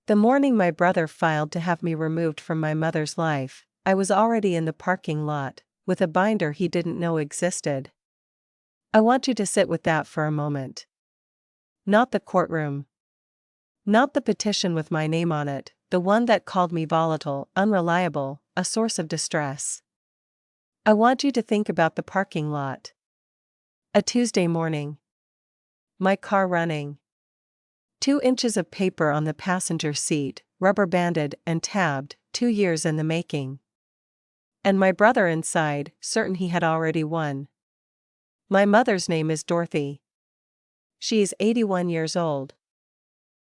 The morning my brother filed to have me removed from my mother's life, I was already in the parking lot, with a binder he didn't know existed. I want you to sit with that for a moment. Not the courtroom. Not the petition with my name on it, the one that called me volatile, unreliable, a source of distress. I want you to think about the parking lot. A Tuesday morning. My car running. 2 inches of paper on the passenger seat, rubber banded and tabbed, 2 years in the making. And my brother inside, certain he had already won. My mother's name is Dorothy. She is 81 years old.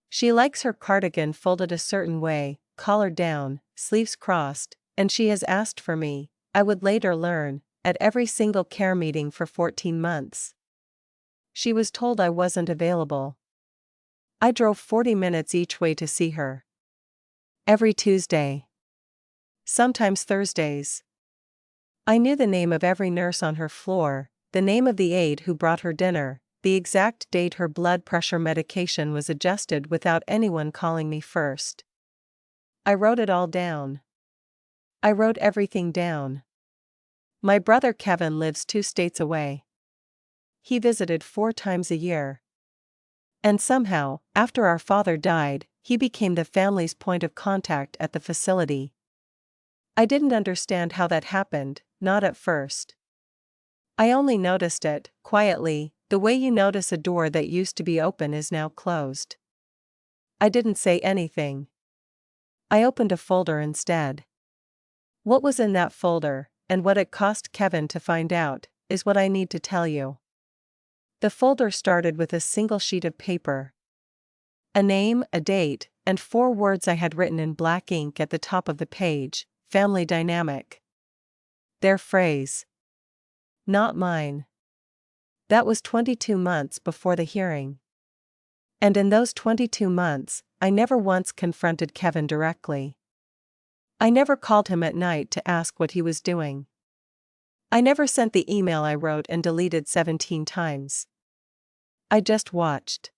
She likes her cardigan folded a certain way, collar down, sleeves crossed, and she has asked for me, I would later learn, at every single care meeting for 14 months. She was told I wasn't available. I drove 40 minutes each way to see her. Every Tuesday. Sometimes Thursdays. I knew the name of every nurse on her floor, the name of the aide who brought her dinner, the exact date her blood pressure medication was adjusted without anyone calling me first. I wrote it all down. I wrote everything down. My brother Kevin lives 2 states away. He visited 4 times a year. And somehow, after our father died, he became the family's point of contact at the facility. I didn't understand how that happened, not at first. I only noticed it, quietly, the way you notice a door that used to be open is now closed. I didn't say anything. I opened a folder instead. What was in that folder, and what it cost Kevin to find out, is what I need to tell you. The folder started with a single sheet of paper. A name, a date, and 4 words I had written in black ink at the top of the page, family dynamic. Their phrase. Not mine. That was 22 months before the hearing. And in those 22 months, I never once confronted Kevin directly. I never called him at night to ask what he was doing. I never sent the email I wrote and deleted 17 times. I just watched.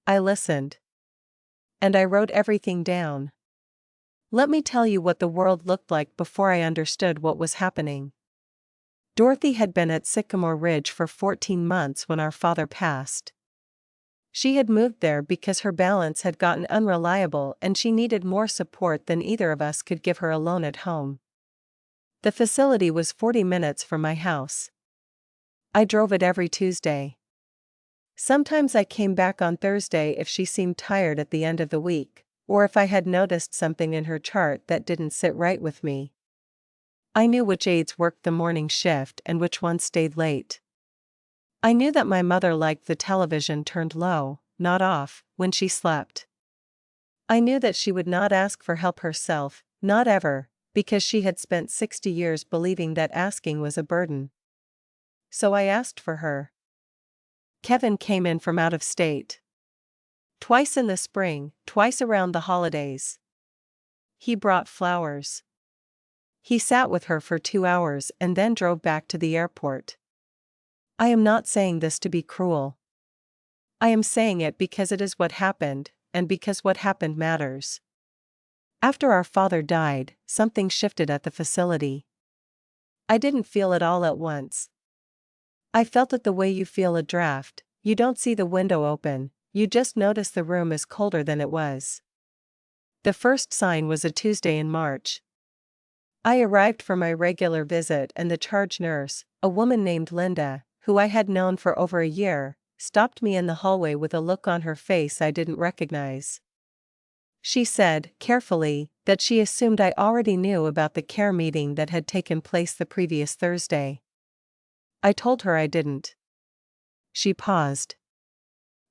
I listened. And I wrote everything down. Let me tell you what the world looked like before I understood what was happening. Dorothy had been at Sycamore Ridge for 14 months when our father passed. She had moved there because her balance had gotten unreliable and she needed more support than either of us could give her alone at home. The facility was 40 minutes from my house. I drove it every Tuesday. Sometimes I came back on Thursday if she seemed tired at the end of the week, or if I had noticed something in her chart that didn't sit right with me. I knew which aides worked the morning shift and which ones stayed late. I knew that my mother liked the television turned low, not off, when she slept. I knew that she would not ask for help herself, not ever, because she had spent 60 years believing that asking was a burden. So I asked for her. Kevin came in from out of state. Twice in the spring, twice around the holidays. He brought flowers. He sat with her for 2 hours and then drove back to the airport. I am not saying this to be cruel. I am saying it because it is what happened, and because what happened matters. After our father died, something shifted at the facility. I didn't feel it all at once. I felt it the way you feel a draft. You don't see the window open, you just notice the room is colder than it was. The first sign was a Tuesday in March. I arrived for my regular visit and the charge nurse, a woman named Linda, who I had known for over a year, stopped me in the hallway with a look on her face I didn't recognize. She said, carefully, that she assumed I already knew about the care meeting that had taken place the previous Thursday. I told her I didn't. She paused.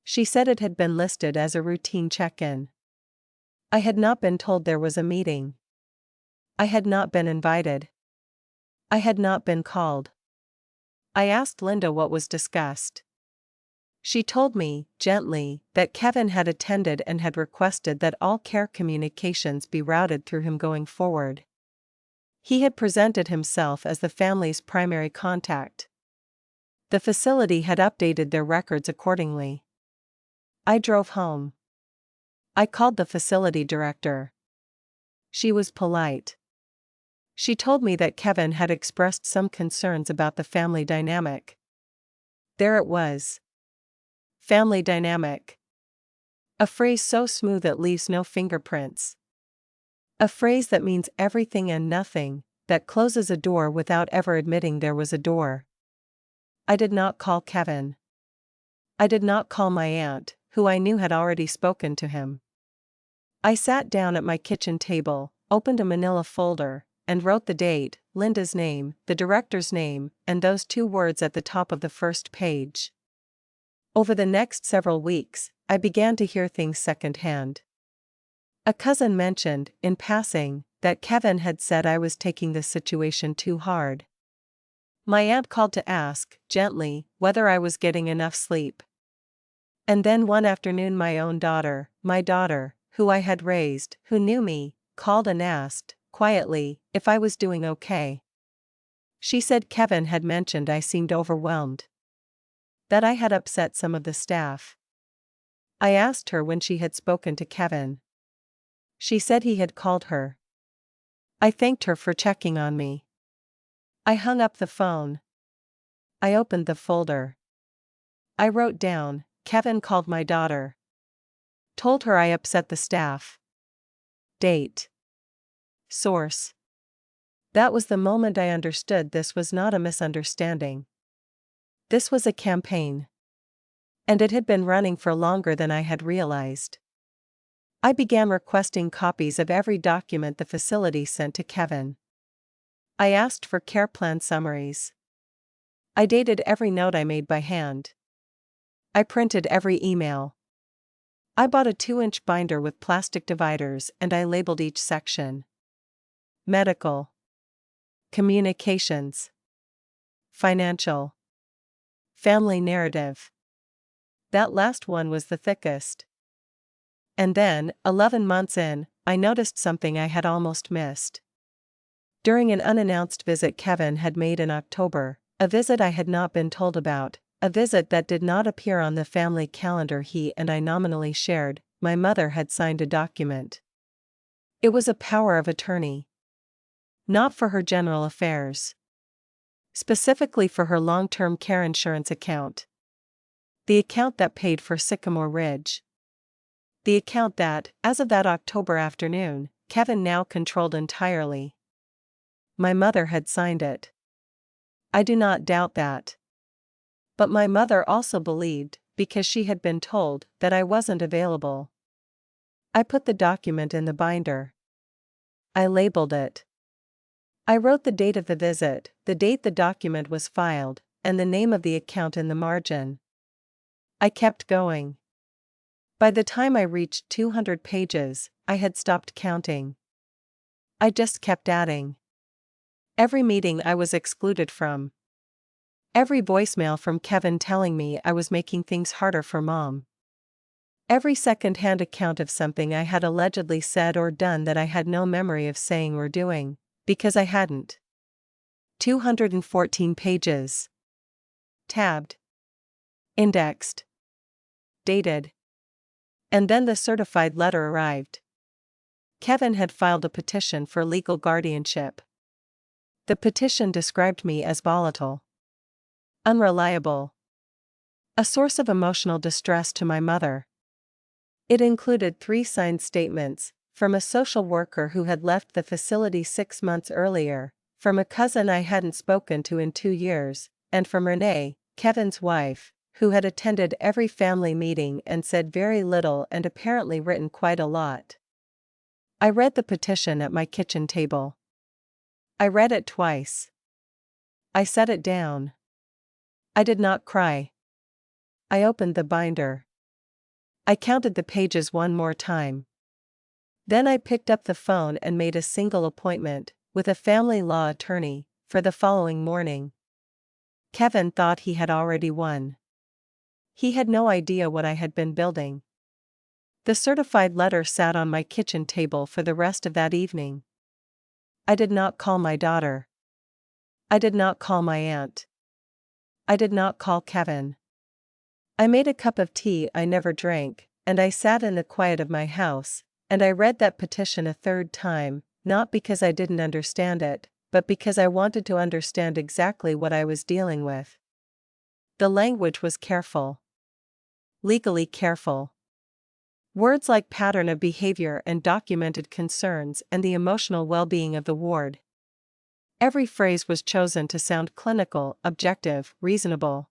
She said it had been listed as a routine check-in. I had not been told there was a meeting. I had not been invited. I had not been called. I asked Linda what was discussed. She told me, gently, that Kevin had attended and had requested that all care communications be routed through him going forward. He had presented himself as the family's primary contact. The facility had updated their records accordingly. I drove home. I called the facility director. She was polite. She told me that Kevin had expressed some concerns about the family dynamic. There it was. Family dynamic. A phrase so smooth it leaves no fingerprints. A phrase that means everything and nothing, that closes a door without ever admitting there was a door. I did not call Kevin. I did not call my aunt, who I knew had already spoken to him. I sat down at my kitchen table, opened a manila folder, and wrote the date, Linda's name, the director's name, and those 2 words at the top of the first page. Over the next several weeks, I began to hear things secondhand. A cousin mentioned, in passing, that Kevin had said I was taking this situation too hard. My aunt called to ask, gently, whether I was getting enough sleep. And then one afternoon my daughter, who I had raised, who knew me, called and asked, quietly, if I was doing okay. She said Kevin had mentioned I seemed overwhelmed. That I had upset some of the staff. I asked her when she had spoken to Kevin. She said he had called her. I thanked her for checking on me. I hung up the phone. I opened the folder. I wrote down, Kevin called my daughter. Told her I upset the staff. Date. Source. That was the moment I understood this was not a misunderstanding. This was a campaign. And it had been running for longer than I had realized. I began requesting copies of every document the facility sent to Kevin. I asked for care plan summaries. I dated every note I made by hand. I printed every email. I bought a 2-inch binder with plastic dividers and I labeled each section. Medical. Communications. Financial. Family narrative. That last one was the thickest. And then, 11 months in, I noticed something I had almost missed. During an unannounced visit Kevin had made in October, a visit I had not been told about, a visit that did not appear on the family calendar he and I nominally shared, my mother had signed a document. It was a power of attorney. Not for her general affairs. Specifically for her long-term care insurance account. The account that paid for Sycamore Ridge. The account that, as of that October afternoon, Kevin now controlled entirely. My mother had signed it. I do not doubt that. But my mother also believed, because she had been told, that I wasn't available. I put the document in the binder. I labeled it. I wrote the date of the visit, the date the document was filed, and the name of the account in the margin. I kept going. By the time I reached 200 pages, I had stopped counting. I just kept adding. Every meeting I was excluded from. Every voicemail from Kevin telling me I was making things harder for Mom. Every second-hand account of something I had allegedly said or done that I had no memory of saying or doing, because I hadn't. 214 pages. Tabbed. Indexed. Dated. And then the certified letter arrived. Kevin had filed a petition for legal guardianship. The petition described me as volatile. Unreliable. A source of emotional distress to my mother. It included 3 signed statements, from a social worker who had left the facility 6 months earlier, from a cousin I hadn't spoken to in 2 years, and from Renee, Kevin's wife, who had attended every family meeting and said very little and apparently written quite a lot. I read the petition at my kitchen table. I read it twice. I set it down. I did not cry. I opened the binder. I counted the pages one more time. Then I picked up the phone and made a single appointment, with a family law attorney, for the following morning. Kevin thought he had already won. He had no idea what I had been building. The certified letter sat on my kitchen table for the rest of that evening. I did not call my daughter. I did not call my aunt. I did not call Kevin. I made a cup of tea I never drank, and I sat in the quiet of my house, and I read that petition a third time, not because I didn't understand it, but because I wanted to understand exactly what I was dealing with. The language was careful. Legally careful. Words like pattern of behavior and documented concerns and the emotional well-being of the ward. Every phrase was chosen to sound clinical, objective, reasonable.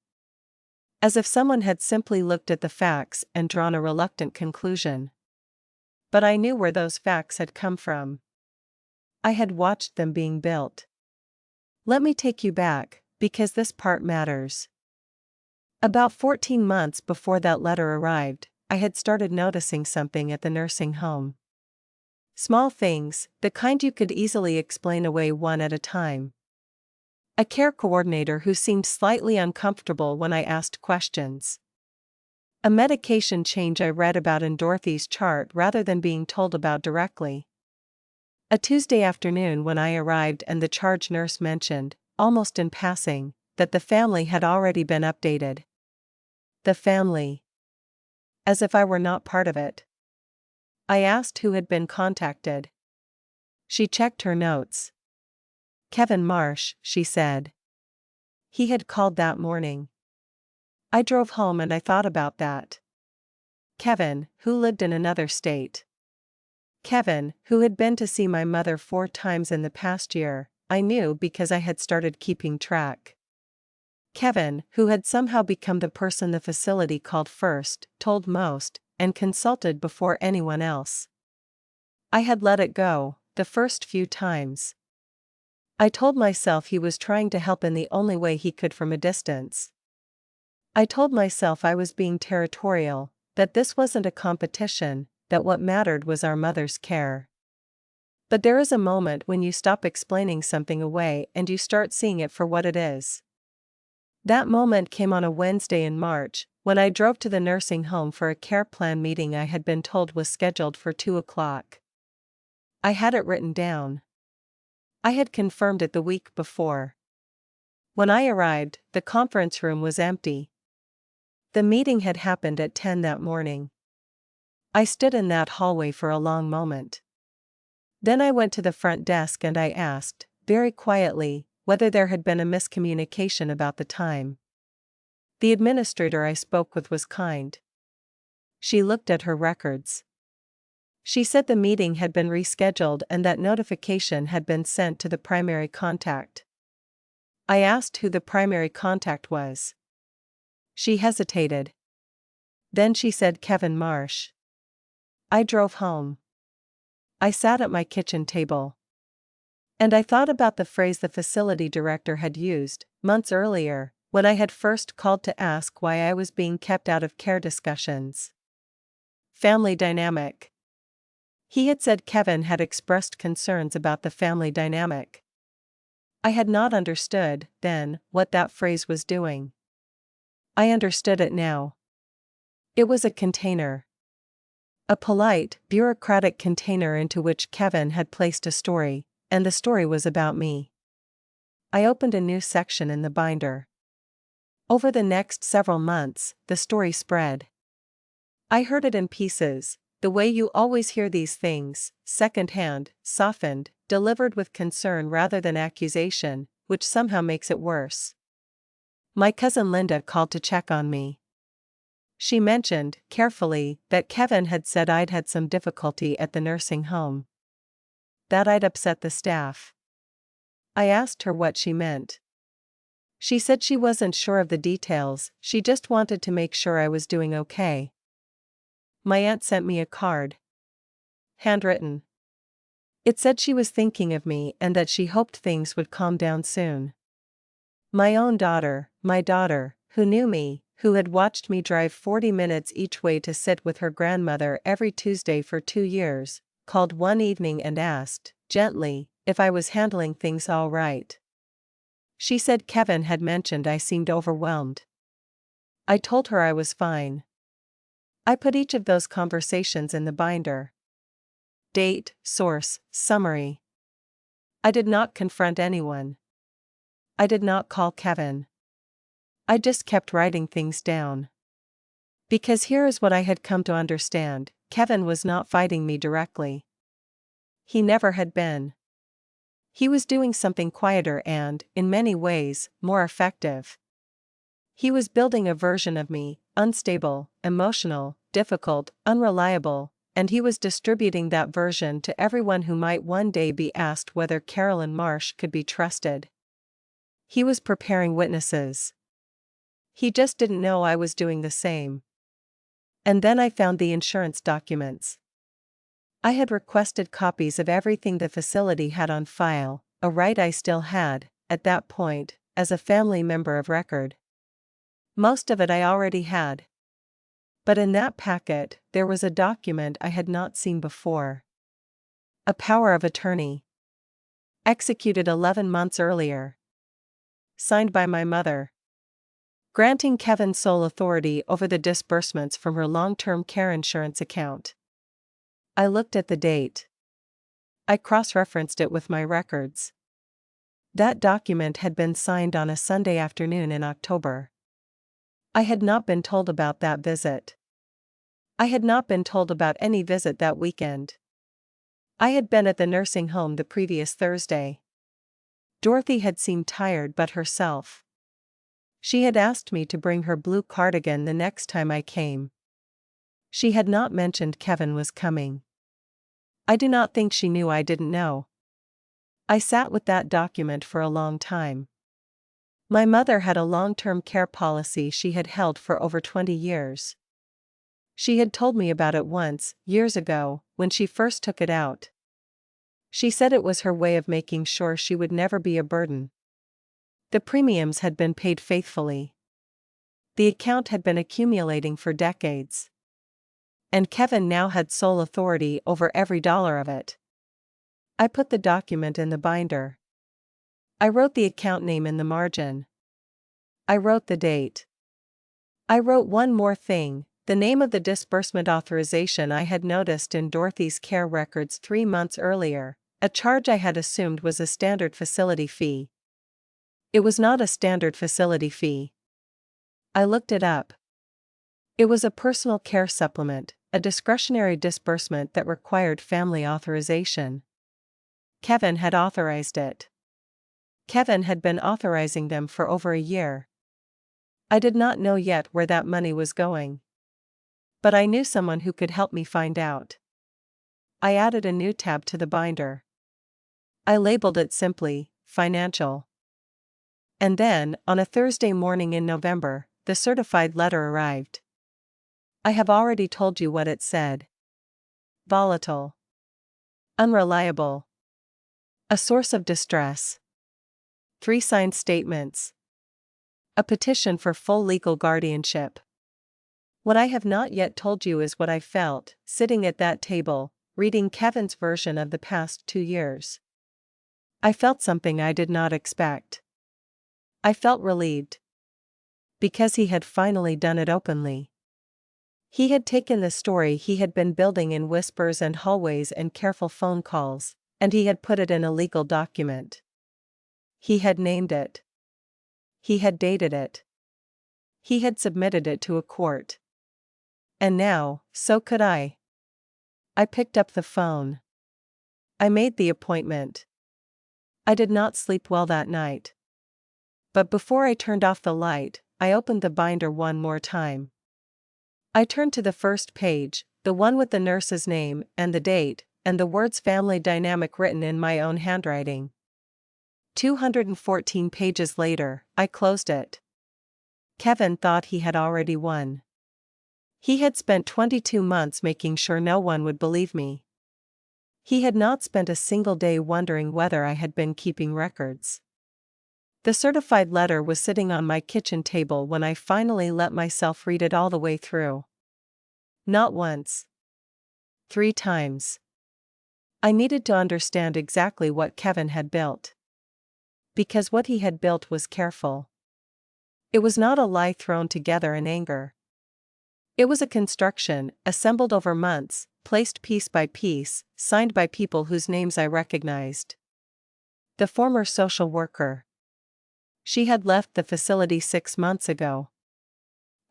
As if someone had simply looked at the facts and drawn a reluctant conclusion. But I knew where those facts had come from. I had watched them being built. Let me take you back, because this part matters. About 14 months before that letter arrived, I had started noticing something at the nursing home. Small things, the kind you could easily explain away one at a time. A care coordinator who seemed slightly uncomfortable when I asked questions. A medication change I read about in Dorothy's chart rather than being told about directly. A Tuesday afternoon when I arrived and the charge nurse mentioned, almost in passing, that the family had already been updated. The family. As if I were not part of it. I asked who had been contacted. She checked her notes. Kevin Marsh, she said. He had called that morning. I drove home and I thought about that. Kevin, who lived in another state. Kevin, who had been to see my mother 4 times in the past year, I knew because I had started keeping track. Kevin, who had somehow become the person the facility called first, told most, and consulted before anyone else. I had let it go, the first few times. I told myself he was trying to help in the only way he could from a distance. I told myself I was being territorial, that this wasn't a competition, that what mattered was our mother's care. But there is a moment when you stop explaining something away and you start seeing it for what it is. That moment came on a Wednesday in March, when I drove to the nursing home for a care plan meeting I had been told was scheduled for 2 o'clock. I had it written down. I had confirmed it the week before. When I arrived, the conference room was empty. The meeting had happened at 10 that morning. I stood in that hallway for a long moment. Then I went to the front desk and I asked, very quietly, whether there had been a miscommunication about the time. The administrator I spoke with was kind. She looked at her records. She said the meeting had been rescheduled and that notification had been sent to the primary contact. I asked who the primary contact was. She hesitated. Then she said Kevin Marsh. I drove home. I sat at my kitchen table. And I thought about the phrase the facility director had used, months earlier, when I had first called to ask why I was being kept out of care discussions. Family dynamic. He had said Kevin had expressed concerns about the family dynamic. I had not understood, then, what that phrase was doing. I understood it now. It was a container. A polite, bureaucratic container into which Kevin had placed a story, and the story was about me. I opened a new section in the binder. Over the next several months, the story spread. I heard it in pieces, the way you always hear these things, secondhand, softened, delivered with concern rather than accusation, which somehow makes it worse. My cousin Linda called to check on me. She mentioned, carefully, that Kevin had said I'd had some difficulty at the nursing home. That I'd upset the staff. I asked her what she meant. She said she wasn't sure of the details, she just wanted to make sure I was doing okay. My aunt sent me a card. Handwritten. It said she was thinking of me and that she hoped things would calm down soon. My own daughter, my daughter, who knew me, who had watched me drive 40 minutes each way to sit with her grandmother every Tuesday for 2 years, called one evening and asked, gently, if I was handling things all right. She said Kevin had mentioned I seemed overwhelmed. I told her I was fine. I put each of those conversations in the binder. Date, source, summary. I did not confront anyone. I did not call Kevin. I just kept writing things down. Because here is what I had come to understand: Kevin was not fighting me directly. He never had been. He was doing something quieter and, in many ways, more effective. He was building a version of me, unstable, emotional, difficult, unreliable, and he was distributing that version to everyone who might one day be asked whether Carolyn Marsh could be trusted. He was preparing witnesses. He just didn't know I was doing the same. And then I found the insurance documents. I had requested copies of everything the facility had on file, a right I still had, at that point, as a family member of record. Most of it I already had. But in that packet, there was a document I had not seen before. A power of attorney. Executed 11 months earlier. Signed by my mother. Granting Kevin sole authority over the disbursements from her long-term care insurance account. I looked at the date. I cross-referenced it with my records. That document had been signed on a Sunday afternoon in October. I had not been told about that visit. I had not been told about any visit that weekend. I had been at the nursing home the previous Thursday. Dorothy had seemed tired but herself. She had asked me to bring her blue cardigan the next time I came. She had not mentioned Kevin was coming. I do not think she knew I didn't know. I sat with that document for a long time. My mother had a long-term care policy she had held for over 20 years. She had told me about it once, years ago, when she first took it out. She said it was her way of making sure she would never be a burden. The premiums had been paid faithfully. The account had been accumulating for decades. And Kevin now had sole authority over every dollar of it. I put the document in the binder. I wrote the account name in the margin. I wrote the date. I wrote one more thing: the name of the disbursement authorization I had noticed in Dorothy's care records 3 months earlier, a charge I had assumed was a standard facility fee. It was not a standard facility fee. I looked it up. It was a personal care supplement, a discretionary disbursement that required family authorization. Kevin had authorized it. Kevin had been authorizing them for over a year. I did not know yet where that money was going. But I knew someone who could help me find out. I added a new tab to the binder. I labeled it simply, Financial. And then, on a Thursday morning in November, the certified letter arrived. I have already told you what it said. Volatile. Unreliable. A source of distress. 3 signed statements. A petition for full legal guardianship. What I have not yet told you is what I felt, sitting at that table, reading Kevin's version of the past 2 years. I felt something I did not expect. I felt relieved. Because he had finally done it openly. He had taken the story he had been building in whispers and hallways and careful phone calls, and he had put it in a legal document. He had named it. He had dated it. He had submitted it to a court. And now, so could I. I picked up the phone. I made the appointment. I did not sleep well that night. But before I turned off the light, I opened the binder one more time. I turned to the first page, the one with the nurse's name and the date, and the words family dynamic written in my own handwriting. 214 pages later, I closed it. Kevin thought he had already won. He had spent 22 months making sure no one would believe me. He had not spent a single day wondering whether I had been keeping records. The certified letter was sitting on my kitchen table when I finally let myself read it all the way through. Not once. 3 times. I needed to understand exactly what Kevin had built. Because what he had built was careful. It was not a lie thrown together in anger. It was a construction, assembled over months, placed piece by piece, signed by people whose names I recognized. The former social worker. She had left the facility 6 months ago.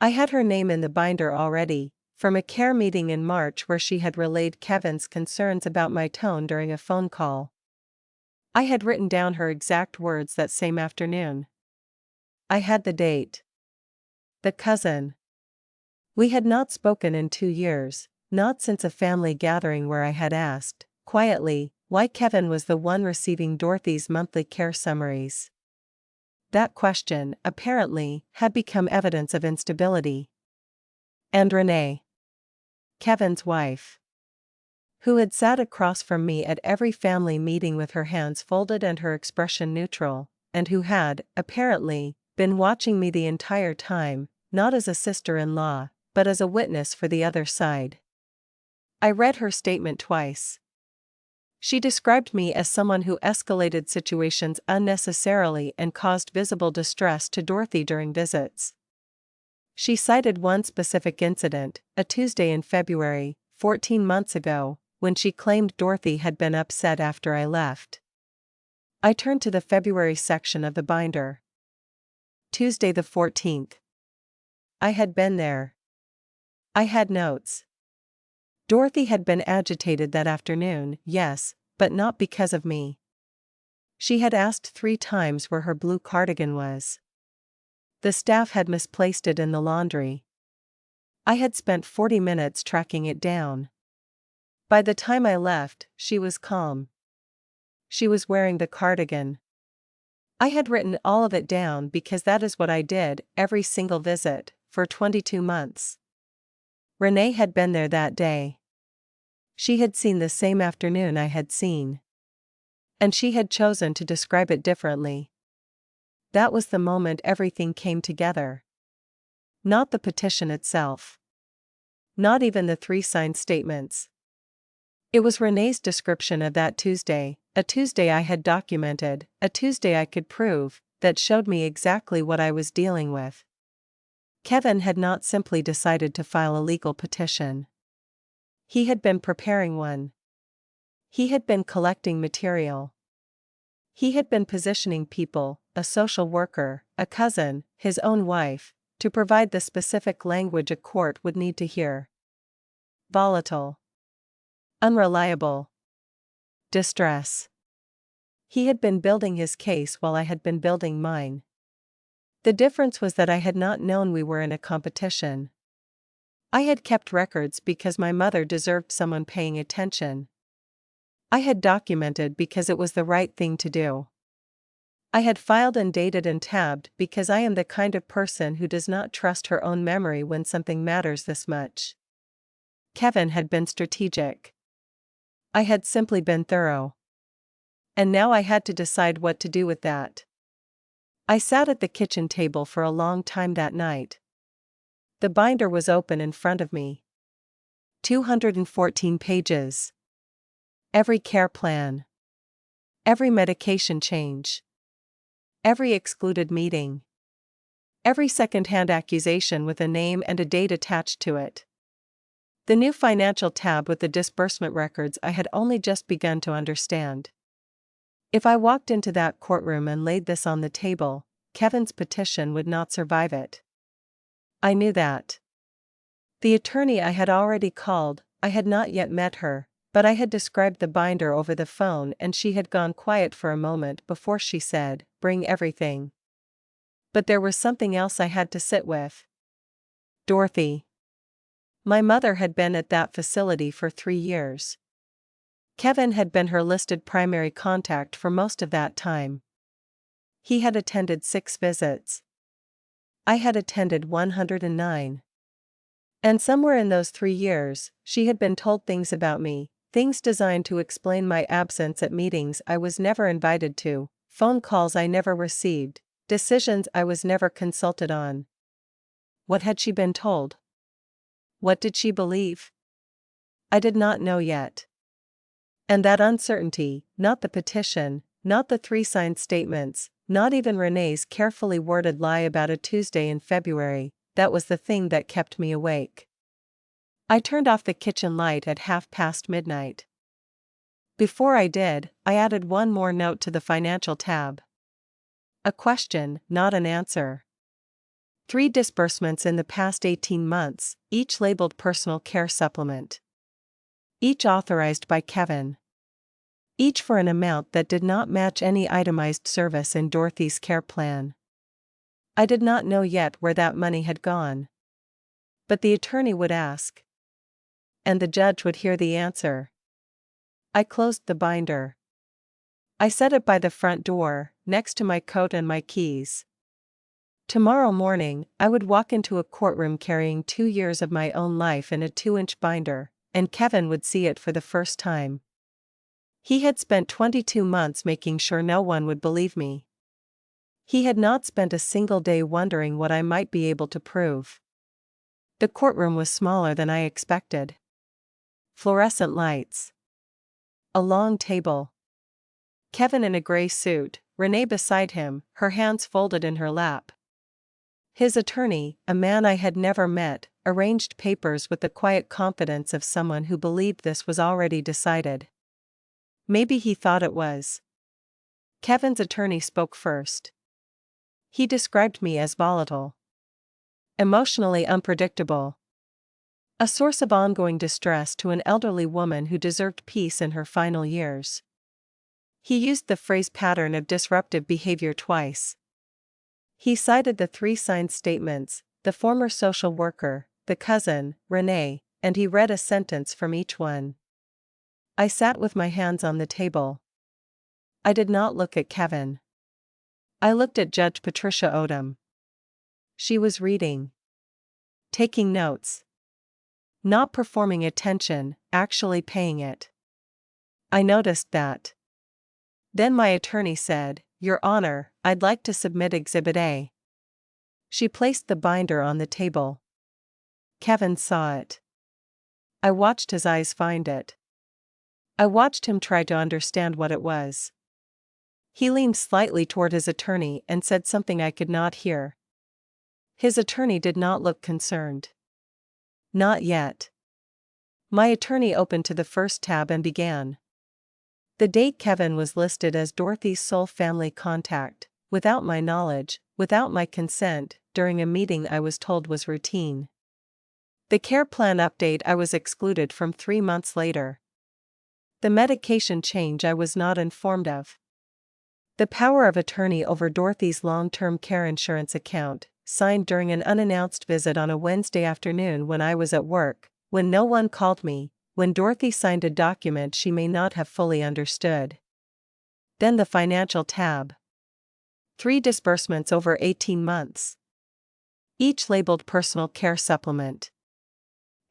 I had her name in the binder already, from a care meeting in March where she had relayed Kevin's concerns about my tone during a phone call. I had written down her exact words that same afternoon. I had the date. The cousin. We had not spoken in 2 years, not since a family gathering where I had asked, quietly, why Kevin was the one receiving Dorothy's monthly care summaries. That question, apparently, had become evidence of instability. And Renee, Kevin's wife, who had sat across from me at every family meeting with her hands folded and her expression neutral, and who had, apparently, been watching me the entire time, not as a sister-in-law, but as a witness for the other side. I read her statement twice. She described me as someone who escalated situations unnecessarily and caused visible distress to Dorothy during visits. She cited one specific incident, a Tuesday in February, 14 months ago, when she claimed Dorothy had been upset after I left. I turned to the February section of the binder. Tuesday the 14th. I had been there. I had notes. Dorothy had been agitated that afternoon, yes, but not because of me. She had asked 3 times where her blue cardigan was. The staff had misplaced it in the laundry. I had spent 40 minutes tracking it down. By the time I left, she was calm. She was wearing the cardigan. I had written all of it down because that is what I did every single visit, for 22 months. Renee had been there that day. She had seen the same afternoon I had seen. And she had chosen to describe it differently. That was the moment everything came together. Not the petition itself. Not even the 3 signed statements. It was Renee's description of that Tuesday, a Tuesday I had documented, a Tuesday I could prove, that showed me exactly what I was dealing with. Kevin had not simply decided to file a legal petition. He had been preparing one. He had been collecting material. He had been positioning people, a social worker, a cousin, his own wife, to provide the specific language a court would need to hear. Volatile. Unreliable. Distress. He had been building his case while I had been building mine. The difference was that I had not known we were in a competition. I had kept records because my mother deserved someone paying attention. I had documented because it was the right thing to do. I had filed and dated and tabbed because I am the kind of person who does not trust her own memory when something matters this much. Kevin had been strategic. I had simply been thorough. And now I had to decide what to do with that. I sat at the kitchen table for a long time that night. The binder was open in front of me. 214 pages. Every care plan. Every medication change. Every excluded meeting. Every second-hand accusation with a name and a date attached to it. The new financial tab with the disbursement records I had only just begun to understand. If I walked into that courtroom and laid this on the table, Kevin's petition would not survive it. I knew that. The attorney I had already called, I had not yet met her, but I had described the binder over the phone and she had gone quiet for a moment before she said, "Bring everything." But there was something else I had to sit with. Dorothy. My mother had been at that facility for 3 years. Kevin had been her listed primary contact for most of that time. He had attended 6 visits. I had attended 109. And somewhere in those 3 years, she had been told things about me, things designed to explain my absence at meetings I was never invited to, phone calls I never received, decisions I was never consulted on. What had she been told? What did she believe? I did not know yet. And that uncertainty, not the petition, not the 3 signed statements, not even Renee's carefully worded lie about a Tuesday in February, that was the thing that kept me awake. I turned off the kitchen light at midnight. Before I did, I added one more note to the financial tab. A question, not an answer. 3 disbursements in the past 18 months, each labeled personal care supplement. Each authorized by Kevin. Each for an amount that did not match any itemized service in Dorothy's care plan. I did not know yet where that money had gone. But the attorney would ask. And the judge would hear the answer. I closed the binder. I set it by the front door, next to my coat and my keys. Tomorrow morning, I would walk into a courtroom carrying 2 years of my own life in a 2-inch binder, and Kevin would see it for the first time. He had spent 22 months making sure no one would believe me. He had not spent a single day wondering what I might be able to prove. The courtroom was smaller than I expected. Fluorescent lights. A long table. Kevin in a gray suit, Renee beside him, her hands folded in her lap. His attorney, a man I had never met, arranged papers with the quiet confidence of someone who believed this was already decided. Maybe he thought it was. Kevin's attorney spoke first. He described me as volatile. Emotionally unpredictable. A source of ongoing distress to an elderly woman who deserved peace in her final years. He used the phrase pattern of disruptive behavior twice. He cited the 3 signed statements, the former social worker, the cousin, Renee, and he read a sentence from each one. I sat with my hands on the table. I did not look at Kevin. I looked at Judge Patricia Odom. She was reading. Taking notes. Not performing attention, actually paying it. I noticed that. Then my attorney said, "Your Honor, I'd like to submit Exhibit A." She placed the binder on the table. Kevin saw it. I watched his eyes find it. I watched him try to understand what it was. He leaned slightly toward his attorney and said something I could not hear. His attorney did not look concerned. Not yet. My attorney opened to the first tab and began. The date Kevin was listed as Dorothy's sole family contact, without my knowledge, without my consent, during a meeting I was told was routine. The care plan update I was excluded from 3 months later. The medication change I was not informed of. The power of attorney over Dorothy's long-term care insurance account, signed during an unannounced visit on a Wednesday afternoon when I was at work, when no one called me, when Dorothy signed a document she may not have fully understood. Then the financial tab. 3 disbursements over 18 months. Each labeled personal care supplement.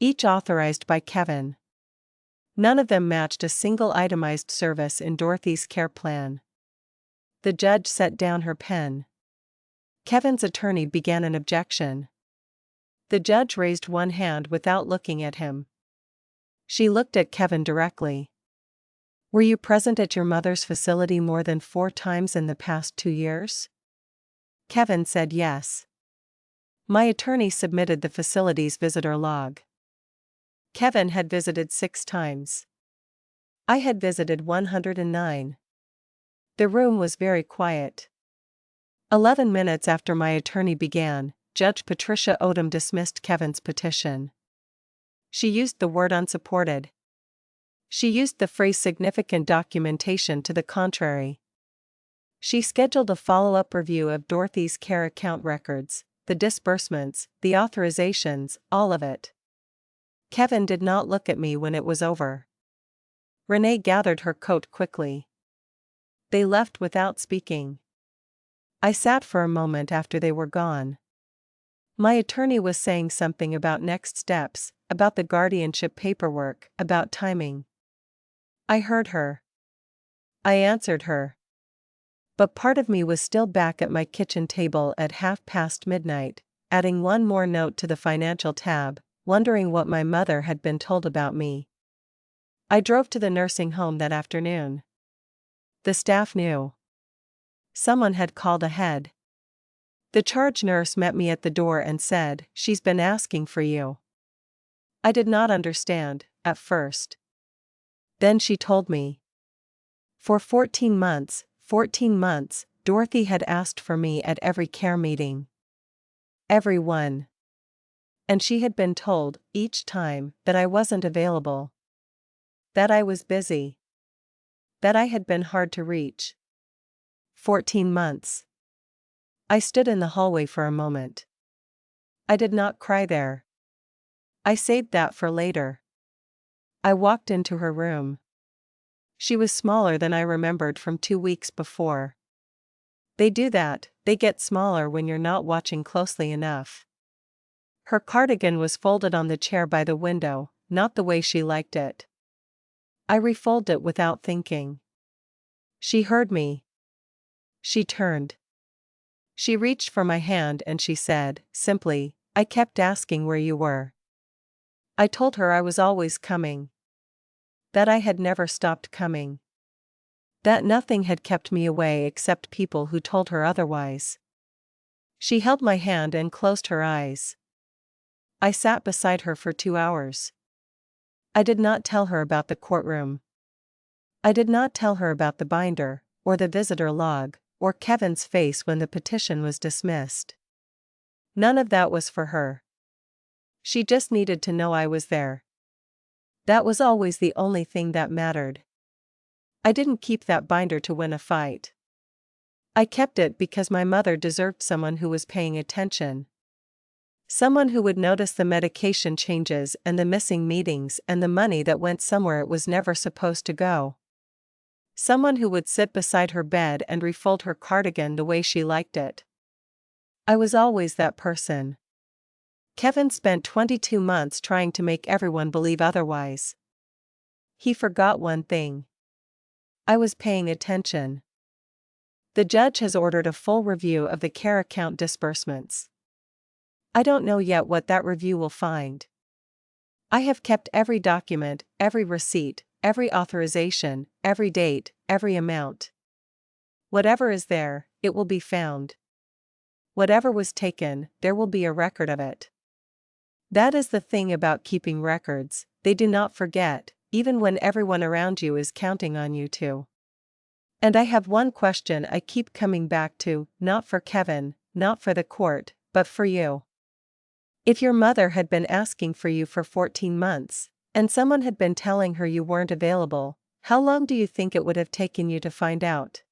Each authorized by Kevin. None of them matched a single itemized service in Dorothy's care plan. The judge set down her pen. Kevin's attorney began an objection. The judge raised one hand without looking at him. She looked at Kevin directly. "Were you present at your mother's facility more than 4 times in the past 2 years?" Kevin said yes. My attorney submitted the facility's visitor log. Kevin had visited 6 times. I had visited 109. The room was very quiet. 11 minutes after my attorney began, Judge Patricia Odom dismissed Kevin's petition. She used the word unsupported. She used the phrase significant documentation to the contrary. She scheduled a follow-up review of Dorothy's care account records, the disbursements, the authorizations, all of it. Kevin did not look at me when it was over. Renee gathered her coat quickly. They left without speaking. I sat for a moment after they were gone. My attorney was saying something about next steps, about the guardianship paperwork, about timing. I heard her. I answered her. But part of me was still back at my kitchen table at midnight, adding one more note to the financial tab, wondering what my mother had been told about me. I drove to the nursing home that afternoon. The staff knew. Someone had called ahead. The charge nurse met me at the door and said, "She's been asking for you." I did not understand, at first. Then she told me. For 14 months, Dorothy had asked for me at every care meeting. Every one. And she had been told, each time, that I wasn't available. That I was busy. That I had been hard to reach. 14 months. I stood in the hallway for a moment. I did not cry there. I saved that for later. I walked into her room. She was smaller than I remembered from 2 weeks before. They do that, they get smaller when you're not watching closely enough. Her cardigan was folded on the chair by the window, not the way she liked it. I refolded it without thinking. She heard me. She turned. She reached for my hand and she said, simply, "I kept asking where you were." I told her I was always coming. That I had never stopped coming. That nothing had kept me away except people who told her otherwise. She held my hand and closed her eyes. I sat beside her for 2 hours. I did not tell her about the courtroom. I did not tell her about the binder, or the visitor log, or Kevin's face when the petition was dismissed. None of that was for her. She just needed to know I was there. That was always the only thing that mattered. I didn't keep that binder to win a fight. I kept it because my mother deserved someone who was paying attention. Someone who would notice the medication changes and the missing meetings and the money that went somewhere it was never supposed to go. Someone who would sit beside her bed and refold her cardigan the way she liked it. I was always that person. Kevin spent 22 months trying to make everyone believe otherwise. He forgot one thing. I was paying attention. The judge has ordered a full review of the care account disbursements. I don't know yet what that review will find. I have kept every document, every receipt, every authorization, every date, every amount. Whatever is there, it will be found. Whatever was taken, there will be a record of it. That is the thing about keeping records, they do not forget, even when everyone around you is counting on you to. And I have one question I keep coming back to, not for Kevin, not for the court, but for you. If your mother had been asking for you for 14 months, and someone had been telling her you weren't available, how long do you think it would have taken you to find out?